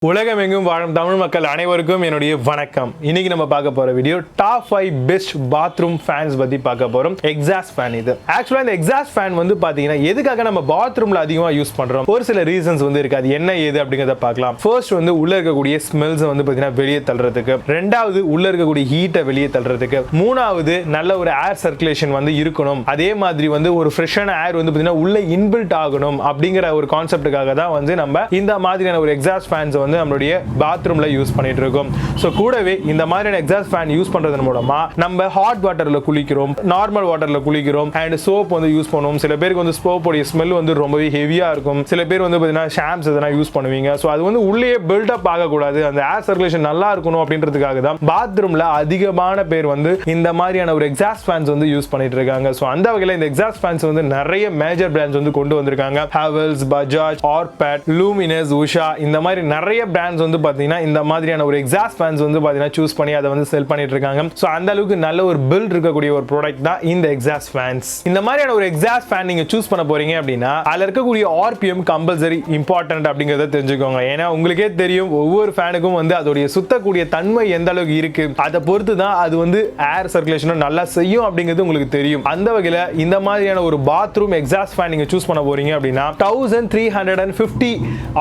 உலகமெங்கும் வாழும் தமிழ் மக்கள் அனைவருக்கும் என்னுடைய வணக்கம். இன்னைக்கு நம்ம பார்க்க போற video top 5 best bathroom fans பத்தி பார்க்க போறோம். எக்ஸாஸ்ட் ஃபேன் இது. ஆக்சுவலா இந்த எக்ஸாஸ்ட் ஃபேன் வந்து பாத்தீங்கன்னா எதுக்காக நம்ம பாத்ரூம்ல அதிகமா யூஸ் பண்றோம்? ஒரு சில ரீசன்ஸ் வந்து இருக்கு. அது என்ன ஏது அப்படிங்கறத பார்க்கலாம். ஃபர்ஸ்ட் வந்து உள்ள இருக்கக்கூடிய ஸ்மெல்ஸ் வந்து பாத்தீங்கன்னா வெளியே தள்ளுறதுக்கு, ரெண்டாவது உள்ள இருக்கக்கூடிய ஹீட்டை வெளியே தள்ளுறதுக்கு, மூணாவது நல்ல ஒரு ஏர் சர்க்குலேஷன் வந்து இருக்கணும், அதே மாதிரி வந்து ஒரு ஃப்ரெஷ்ஷான ஏர் வந்து பாத்தீங்கன்னா உள்ள இன்பில்ட் ஆகணும் அப்படிங்கிற ஒரு கான்செப்டுக்காக தான் வந்து நம்ம இந்த மாதிரியான ஒரு எக்ஸாஸ்ட் ஃபேன்ஸ் வந்து நம்மளுடைய பாத்ரூம்ல யூஸ் பண்ணிட்டு இருக்கோம். சோ கூடவே இந்த மாதிரியான எக்ஸாஸ்ட் ஃபேன் யூஸ் பண்றதன் மூலமா நம்ம ஹாட் வாட்டர்ல குளிக்கிறோம், நார்மல் வாட்டர்ல குளிக்கிறோம், அண்ட் சோப் வந்து யூஸ் பண்ணுவோம். சில பேருக்கு வந்து சோப்போட ஸ்மெல் வந்து ரொம்பவே ஹெவியா இருக்கும். சில பேர் வந்து பாத்தீங்கன்னா ஷாம்ப்ஸ் எதனா யூஸ் பண்ணுவீங்க. சோ அது வந்து உள்ளே பில்ட் அப் ஆக கூடாது, அந்த ஏர் சர்க்குலேஷன் நல்லா இருக்கணும் அப்படின்றதுக்காக தான் பாத்ரூம்ல அதிகமான பேர் வந்து இந்த மாதிரியான ஒரு எக்ஸாஸ்ட் ஃபேன்ஸ் வந்து யூஸ் பண்ணிட்டு இருக்காங்க. சோ அந்த வகையில இந்த எக்ஸாஸ்ட் ஃபேன்ஸ் வந்து நிறைய மேஜர் பிராண்ட்ஸ் வந்து கொண்டு வந்திருக்காங்க. ஹேவல்ஸ், பஜாஜ், ஆர்பேட், லூமினஸ், உஷா, இந்த மாதிரி நிறைய பிராண்ட்ஸ் வந்து பாத்தீங்கன்னா இந்த மாதிரியான ஒரு எக்ஸாஸ்ட் ஃபேன்ஸ் வந்து பாத்தீங்கன்னா சூஸ் பண்ணி அதை வந்து செல் பண்ணிட்டு இருக்காங்க. சோ அந்த அளவுக்கு நல்ல ஒரு பில்ட் இருக்கக்கூடிய ஒரு ப்ராடக்ட் தான் இந்த எக்ஸாஸ்ட் ஃபேன்ஸ். இந்த மாதிரியான ஒரு எக்ஸாஸ்ட் ஃபேன் நீங்க சூஸ் பண்ண போறீங்க அப்படின்னா அதுல இருக்கக்கூடிய ஆர்பிஎம் கம்பல்சரி இம்பார்ட்டன்ட் அப்படிங்கறத தெரிஞ்சுக்கோங்க. ஏன்னா உங்களுக்கே தெரியும் ஒவ்வொரு ஃபேனுக்கும் வந்து அதோடைய சுத்தக்கூடிய தன்மை எந்த அளவுக்கு இருக்கு, அதை பொறுத்து தான் அது வந்து ஏர் சர்க்குலேஷன் நல்லா செய்யும் அப்படிங்கிறது உங்களுக்கு தெரியும். அந்த வகையில இந்த மாதிரியான ஒரு பாத்ரூம் எக்ஸாஸ்ட் ஃபேன் நீங்க சூஸ் பண்ண போறீங்க அப்படின்னா 1350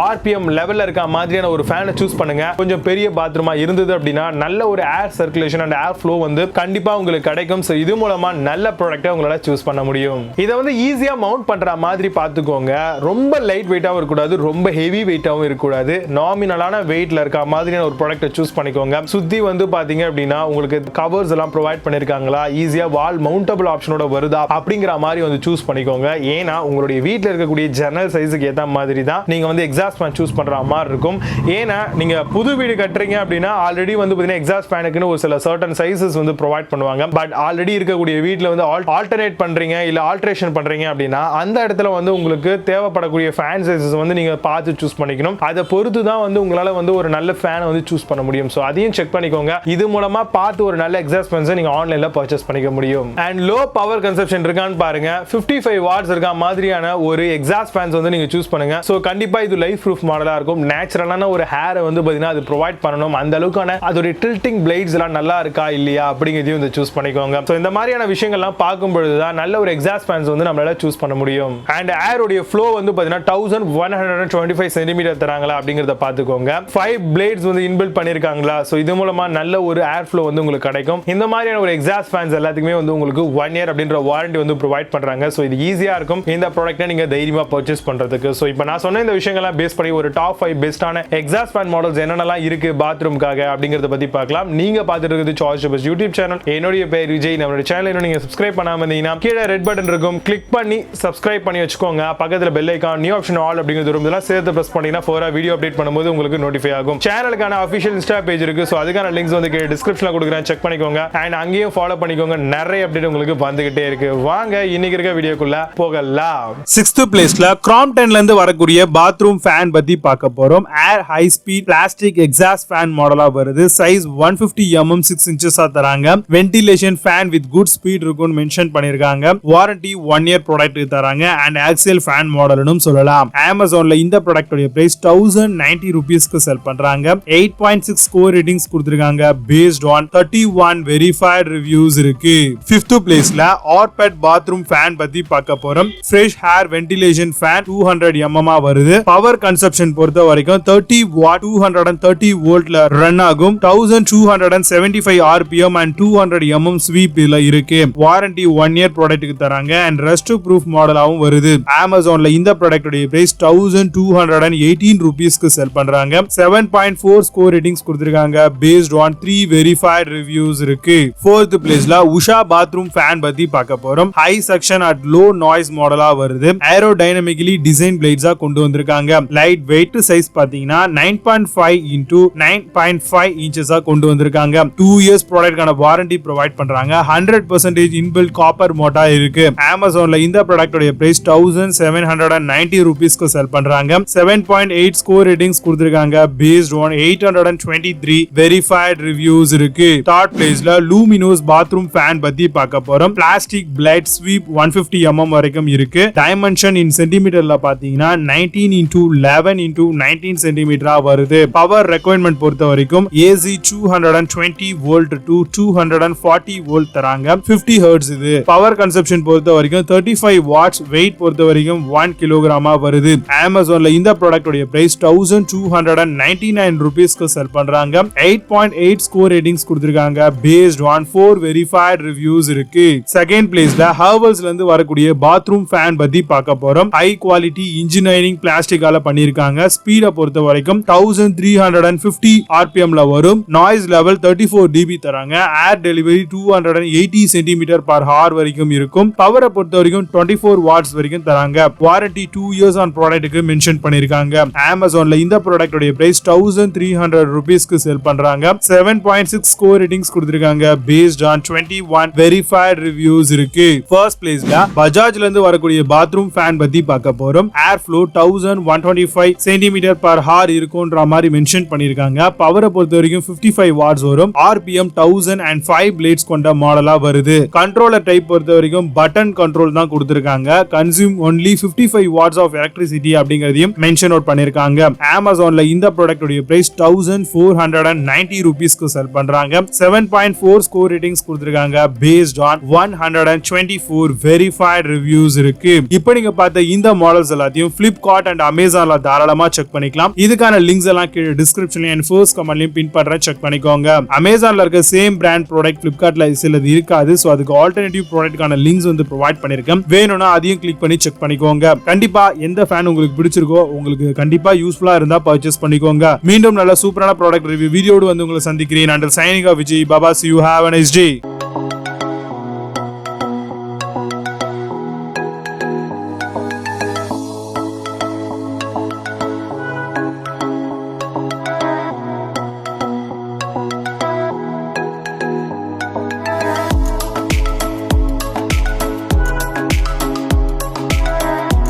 ஆர்பிஎம் லெவல்ல இருக்க மாதிரியான ஒரு ஃபேனை சூஸ் பண்ணுங்க. கொஞ்சம் பெரிய பாத்ரூமா இருந்தது அப்படின்னா நல்ல ஒரு ஏர் சர்க்குலேஷன் அண்ட் ஏர் ஃப்ளோ வந்து கண்டிப்பா உங்களுக்கு கிடைக்கும். சோ இது மூலமா நல்ல ப்ராடக்ட்டை உங்களால சூஸ் பண்ண முடியும். இதை வந்து ஈஸியா மவுண்ட் பண்ற மாதிரி பார்த்துக்கோங்க. ரொம்ப லைட் வெயிட்டாவும் இருக்கக்கூடாது, ரொம்ப ஹெவி வெயிட்டாவும் இருக்கக்கூடாது. நாமினலான வெயிட்ல இருக்க மாதிரியான ஒரு ப்ராடக்ட்டை சூஸ் பண்ணிக்கோங்க. சுத்தி வந்து பாத்தீங்க அப்படின்னா உங்களுக்கு கவர்ஸ் எல்லாம் ப்ரொவைட் பண்ணிருக்காங்களா, ஈஸியா வால் மவுண்டபிள் ஆப்ஷனோட வருதா அப்படிங்கிற மாதிரி வந்து சூஸ் பண்ணிக்கோங்க. ஏன்னா உங்களுடைய வீட்டில் இருக்கக்கூடிய ஜன்னல் சைஸுக்கு ஏற்ற மாதிரி தான் நீங்க வந்து எக்ஸாஸ்ட் ஃபேன் சூஸ் பண்ற மாதிரி இருக்கும். ஏன்னா நீங்க புது வீடு கட்டுறீங்க அப்படின்னா ஆல்ரெடி வந்து பாத்தீங்கன்னா எக்ஸாஸ்ட் ஃபேனுக்குன்னு ஒரு சில சர்டன் சைஸஸ் வந்து ப்ரொவைட் பண்ணுவாங்க. பட் ஆல்ரெடி இருக்கக்கூடிய வீட்டில் வந்து ஆல்டர்னேட் பண்றீங்க இல்ல ஆல்ட்ரேஷன் பண்றீங்க அப்படின்னா அந்த இடத்துல வந்து உங்களுக்கு தேவைப்படக்கூடிய ஃபேன் சைஸஸ் வந்து நீங்க பார்த்து சூஸ் பண்ணிக்கணும். அதை பொறுத்து தான் வந்து உங்களால வந்து ஒரு நல்ல ஃபேனை வந்து சூஸ் பண்ண முடியும். ஸோ அதையும் செக் பண்ணிக்கோங்க. இது மூலமா பார்த்து ஒரு நல்ல எக்ஸாஸ்ட் ஃபேன்ஸை நீங்க ஆன்லைன்ல பர்ச்சேஸ் பண்ணிக்க முடியும். அண்ட் லோ பவர் கன்சப்ஷன் இருக்கான்னு பாருங்க. 55 வாட்ஸ் இருக்க மாதிரியான ஒரு எக்ஸாஸ்ட் ஃபேன்ஸ் வந்து நீங்க சூஸ் பண்ணுங்க. ஸோ கண்டிப்பா இது லைஃப் ப்ரூஃப் மாடலா இருக்கும். நேச்சுரலான ஒரு ஹேரை வந்து பாத்தீங்கன்னா அது ப்ரொவைட் பண்ணணும். அந்த அளவுக்கான அதோட டில்டிங் பிளேட்ஸ் எல்லாம் நல்லா இருக்கா இல்லையா அப்படிங்கிறதையும் வந்து சூஸ் பண்ணிக்கோங்க. ஸோ இந்த மாதிரியான விஷயங்கள்லாம் பார்க்கும் பொழுது தான் நல்ல ஒரு எக்ஸாஸ்ட் ஃபேன்ஸ் வந்து நம்மளால சூஸ் பண்ண முடியும். அண்ட் ஏரோடைய ஃப்ளோ வந்து பாத்தீங்கன்னா 1125 சென்டிமீட்டர் தராங்களா அப்படிங்கறத பார்த்துக்கோங்க. 5 பிளேட்ஸ் வந்து இன்பில்ட் பண்ணிருக்காங்களா. ஸோ இது மூலமா நல்ல ஒரு ஏர் ஃப்ளோ வந்து உங்களுக்கு கிடைக்கும். இந்த மாதிரியான ஒரு எக்ஸாஸ்ட் ஃபேன்ஸ் எல்லாத்துக்குமே வந்து உங்களுக்கு 1 இயர் அப்படின்ற வாரண்டி வந்து ப்ரொவைட் பண்றாங்க. ஸோ இது ஈஸியா இருக்கும் இந்த ப்ராடக்ட்டை நீங்க தைரியமா பர்ச்சேஸ் பண்றதுக்கு. ஸோ இப்போ நான் சொன்ன இந்த விஷயங்கள்லாம் பேஸ் பண்ணி ஒரு டாப் 5 பெஸ்டான எக்ஸாஸ்ட் ஃபேன் மாடல்ஸ் என்னென்னலாம் இருக்கு பாத்ரூம்காக அப்படிங்கறத பத்தி பார்க்கலாம். நீங்க பார்த்துட்டு இருக்கிறது சாய்ஸ் பஸ் யூடியூப் சேனல். என்னுடைய பேர் விஜய். நம்மளுடைய சேனலை இன்னும் நீங்க சப்ஸ்கிரைப் பண்ணாம இருந்தீங்கன்னா கீழே ரெட் பட்டன் இருக்கும், கிளிக் பண்ணி சப்ஸ்கிரைப் பண்ணி வச்சுக்கோங்க. பக்கத்துல bell icon, new option all அப்படிங்கிறது இதெல்லாம் சேர்த்து பிரஸ் பண்ணீங்கன்னா ஃபோரா வீடியோ அப்டேட் பண்ணும்போது உங்களுக்கு நோட்டிஃபை ஆகும். சேனலுக்கான அஃபிஷியல் இன்ஸ்டா பேஜ் இருக்கு. ஸோ அதுக்கான லிங்க்ஸ் வந்து கீழே டிஸ்கிரிப்ஷன்ல கொடுக்குறேன், செக் பண்ணிக்கோங்க. அண்ட் அங்கேயும் ஃபாலோ பண்ணிக்கோங்க. நிறைய அப்டேட் உங்களுக்கு வந்துகிட்டே இருக்கு. வாங்க இன்னைக்கு இருக்க வீடியோக்குள்ள போகலாம். 6th பிளேஸ்ல கிராம்ப்டன்ல இருந்து வரக்கூடிய பாத்ரூம் ஃபேன் பத்தி பார்க்க போறோம். Air high speed plastic exhaust fan மாடலா வருது. சைஸ் 150 mm 6 inches தராங்க. Ventilation fan with good speed இருக்கும்னு மென்ஷன் பண்ணிருக்காங்க. வாரண்டி 1 இயர் ப்ராடக்ட் தராங்க. அண்ட் ஆக்சியல் ஃபேன் மாடல்னு சொல்லலாம். அமேசான்ல இந்த ப்ராடக்ட்டோட பிரைஸ் 1090 ரூபீஸ்க்கு செல் பண்றாங்க. 8.6 ஸ்கோர் ரேட்டிங்ஸ் கொடுத்திருக்காங்க. பேஸ்ட் ஆன் 31 வெரிஃபைட் ரிவ்யூஸ் இருக்கு. 5th பிளேஸ்ல ஆர்பேட் பாத்ரூம் ஃபேன் பத்தி பார்க்க போறோம். Fresh hair ventilation fan 200 mm வருது. பவர் கன்சப்ஷன் பொறுத்த வரைக்கும் 30 வாட் 230 வோல்ட்ல ரன் ஆகும். 1275 RPM and 200 mm ஸ்வீப் இதுல இருக்கு. வாரண்டி 1 இயர் ப்ராடக்ட்டுக்கு தராங்க. அண்ட் ரஸ்ட் ப்ரூஃப் மாடலாவும் வருது. அமேசான்ல இந்த ப்ராடக்ட்டோட பிரைஸ் 1218 ரூபீஸ்க்கு செல் பண்றாங்க. 7.4 ஸ்கோர் ரேட்டிங்ஸ் கொடுத்திருக்காங்க. பேஸ்ட் ஆன் 3 வெரிஃபைட் ரிவ்யூஸ் இருக்கு. 4th பிளேஸ்ல உஷா பாத்ரூம் ஃபேன் பத்தி பார்க்க போறோம். High suction at low noise மாடலா வருது. ஏரோடைனமிக்கலி டிசைன் பிளேட்ஸா கொண்டு வந்திருக்காங்க. லைட் வெயிட் சைஸ் பாத்தீங்கன்னா 9.5 into 9.5 inches கொண்டு வந்திருக்காங்க. 2 years ப்ராடக்ட்கான வாரண்டி ப்ரொவைட் பண்றாங்க. 100% இன்பில்ட் காப்பர் மோட்டார் இருக்கு. அமேசான்ல இந்த ப்ராடக்ட்டோட பிரைஸ் 1790 ரூபீஸ்க்கு செல் பண்றாங்க. 7.8 ஸ்கோர் ரேட்டிங்ஸ் கொடுத்திருக்காங்க. பேஸ்ட் ஆன் 823 வெரிஃபைட் ரிவ்யூஸ் இருக்கு. 3rd பிளேஸ்ல லூமினோஸ் பாத்ரூம் ஃபேன் பத்தி பார்க்க போறோம். பிளாஸ்டிக் பிளேட் ஸ்வீப் 150 mm வரைக்கும் இருக்கு. டைமென்ஷன் இன் சென்டிமீட்டர்ல பாத்தீங்கன்னா 19 into 11 into 19 cm சென்டிமீட்டரா வருது. பவர் ரெக்வயர்மெண்ட் பொறுத்த வரைக்கும் AC 220 வோல்ட் டு 240 வோல்ட் தராங்க. 50 ஹெர்ட்ஸ் இது. பவர் கன்சப்ஷன் பொறுத்த வரைக்கும் 35 வாட்ஸ். வெயிட் பொறுத்த வரைக்கும் 1 கிலோகிராமா வருது. அமேசான்ல இந்த ப்ராடக்ட் உடைய பிரைஸ் 1299 ரூபீஸ்க்கு செல் பண்றாங்க. 8.8 ஸ்கோர் ரேட்டிங்ஸ் கொடுத்திருக்காங்க. பேஸ்ட் ஆன் 4 வெரிஃபைட் ரிவ்யூஸ் இருக்கு. செகண்ட் பிளேஸ்ல ஹர்வல்ஸ்ல இருந்து வரக்கூடிய பாத்ரூம் ஃபேன் பத்தி பார்க்க போறோம். ஹை குவாலிட்டி இன்ஜினியரிங் பிளாஸ்டிக்கால பண்ணிருக்காங்க. ஸ்பீட பொறுத்த வரைக்கும் 1350 RPM ல வரும். நாய்ஸ் லெவல் 34 dB தராங்க. ஏர் டெலிவரி 280 சென்டிமீட்டர் per hour வரைக்கும் இருக்கும். பவரை பொறுத்த வரைக்கும் 24 வாட்ஸ் வரைக்கும் தராங்க. வாரண்டி 2 இயர்ஸ் ஆன் ப்ராடக்ட்டுக்கு மென்ஷன் பண்ணிருக்காங்க. அமேசான்ல இந்த ப்ராடக்ட் உடைய பிரைஸ் 1300 ரூபீஸ்க்கு செல் பண்றாங்க. 7.6 ஸ்கோர் ரேட்டிங்ஸ் கொடுத்திருக்காங்க. பேஸ்ட் ஆன் 21 வெரிஃபைட் ரிவ்யூஸ் இருக்கு. ஃபர்ஸ்ட் பிளேஸ்ல பஜாஜ்ல இருந்து வரக்கூடிய பாத்ரூம் ஃபேன் பத்தி பார்க்க போறோம். ஏர் ஃப்ளோ 1125 சென்டிமீட்டர் per hour இருக்கும்ன்ற மாதிரி மென்ஷன் பண்ணிருக்காங்க. பவரை பொறுத்த வரைக்கும் 55 வாட்ஸ் வரும். RPM 1005 பிளேட்ஸ் கொண்ட மாடலா வருது. கண்ட்ரோலர் டைப் பொறுத்த வரைக்கும் பட்டன் கண்ட்ரோல் தான் கொடுத்திருக்காங்க. Consume only 55 watts of electricity அப்படிங்கறதையும் மென்ஷன் அவுட் பண்ணிருக்காங்க. அமேசான்ல இந்த ப்ராடக்ட் உடைய பிரைஸ் 1490 ரூபீஸ்க்கு செல் பண்றாங்க. 7.4 ஸ்கோர் ரேட்டிங்ஸ் கொடுத்திருக்காங்க. பேஸ்ட் ஆன் 124 வெரிஃபைட் ரிவ்யூஸ் இருக்கு. இப்போ நீங்க பார்த்த இந்த மாடல்ஸ் எல்லாத்தையும் Flipkart and Amazonல தாராளமா செக் பண்ணிக்கலாம். இதுக்கான லிங்க்ஸ் எல்லாம் கீழே டிஸ்கிரிப்ஷன்ல and first கமெண்ட்லயும் பின் பண்றேன், செக் பண்ணிக்கோங்க. அமேசான்ல இருக்க சேம் பிராண்ட் ப்ராடக்ட் Flipkartல சிலது இருக்காது. சோ அதுக்கு ஆல்டர்னேட்டிவ் ப்ராடக்ட்கான லிங்க்ஸ் வந்து ப்ரொவைட் பண்ணிருக்கேன். வேணும்னா அதையும் கிளிக் பண்ணி செக் பண்ணிக்கோங்க. கண்டிப்பா எந்த ஃபேன் உங்களுக்கு பிடிச்சிருக்கோ, உங்களுக்கு கண்டிப்பா யூஸ்ஃபுல்லா இருந்தா பர்ச்சேஸ் பண்ணிக்கோங்க. மீண்டும் நல்ல சூப்பரான ப்ராடக்ட் ரிவ்யூ வீடியோடு வந்து உங்களை சந்திக்கிறேன். Under signing off Vijay Baba. See you, have a nice day.